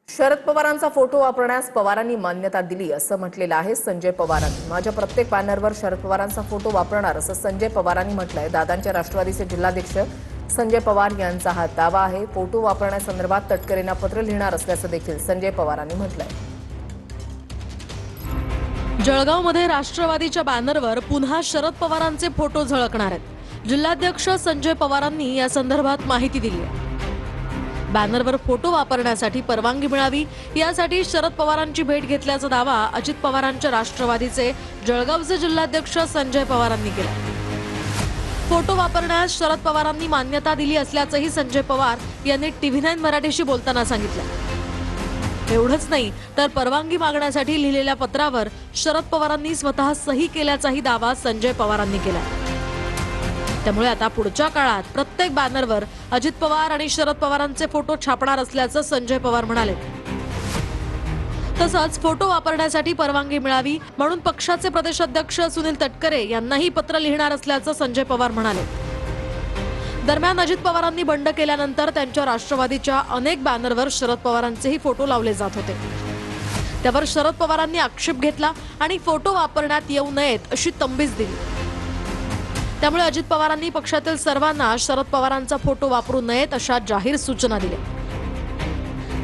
शरद पवारांचा फोटो वापरण्यास पवारांनी मान्यता दिली असं म्हटलेलं आहे संजय पवारांनी। माझ्या प्रत्येक बॅनरवर शरद पवारांचा फोटो वापरणार असं संजय पवारांनी म्हटलंय। दादांच्या राष्ट्रवादीचे जिल्हाध्यक्ष संजय पवार यांचा हा दावा आहे। फोटो वापरण्यासंदर्भात तटकरेंना पत्र लिहिणार असल्याचं देखील संजय पवारांनी म्हटलंय। जळगावमध्ये राष्ट्रवादीच्या बॅनरवर पुन्हा शरद पवारांचे फोटो झळकणार आहेत। जिल्हाध्यक्ष संजय पवारांनी या संदर्भात माहिती दिली आहे। बॅनरवर फोटो वापरण्यासाठी परवानगी मिळावी यासाठी शरद पवारांची भेट घेतल्याचा दावा अजित पवारांच्या राष्ट्रवादीचे जळगावचे जिल्हाध्यक्ष संजय पवारांनी केला। फोटो वापरण्यास शरद पवारांनी मान्यता दिली असल्याचंही संजय पवार यांनी TV9 मराठीशी बोलताना सांगितलं। एवढंच नाही तर परवानगी मागण्यासाठी लिहिलेल्या पत्रावर शरद पवारांनी स्वतः सही केल्याचाही दावा संजय पवारांनी केला। त्यामुळे आता पुढच्या काळात प्रत्येक बॅनरवर अजित पवार आणि शरद पवारांचे फोटो छापणार असल्याचं संजय पवार म्हणाले। तसंच फोटो वापरण्यासाठी परवानगी मिळावी म्हणून पक्षाचे प्रदेशाध्यक्ष सुनील तटकरे यांनाही पत्र लिहिणार असल्याचं संजय पवार म्हणाले। दरम्यान अजित पवारांनी बंड केल्यानंतर त्यांच्या राष्ट्रवादीच्या अनेक बॅनरवर शरद पवारांचेही फोटो लावले जात होते। त्यावर शरद पवारांनी आक्षेप घेतला आणि फोटो वापरण्यात येऊ नयेत अशी तंबीच दिली। त्यामुळे अजित पवारांनी पक्षातील सर्वांना शरद पवारांचा फोटो वापरू नयेत अशा जाहीर सूचना दिल्या।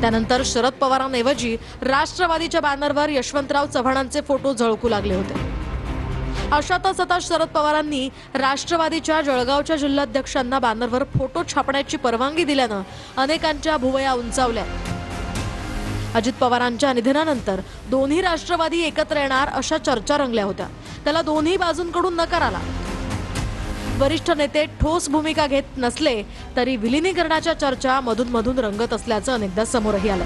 त्यानंतर शरद पवारांऐवजी राष्ट्रवादीच्या बॅनरवर यशवंतराव चव्हाणांचे फोटो झळकू लागले होते। अशातच आता शरद पवारांनी राष्ट्रवादीच्या जळगावच्या जिल्हाध्यक्षांना बॅनरवर फोटो छापण्याची परवानगी दिल्यानं अनेकांच्या भुवया उंचावल्या। अजित पवारांच्या निधनानंतर दोन्ही राष्ट्रवादी एकत्र येणार अशा चर्चा रंगल्या होत्या। त्याला दोन्ही बाजूंकडून नकार आला। वरिष्ठ नेते ठोस भूमिका घेत नसले तरी विलीनीकरणाच्या चर्चा मधून रंगत असल्याचं अनेकदा समोरही आलं।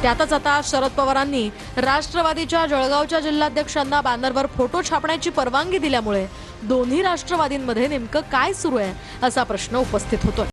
त्यातच आता शरद पवारांनी राष्ट्रवादीच्या जळगावच्या जिल्हाध्यक्षांना बॅनरवर फोटो छापण्याची परवानगी दिल्यामुळे दोन्ही राष्ट्रवादींमध्ये नेमकं काय सुरू आहे असा प्रश्न उपस्थित होतोय।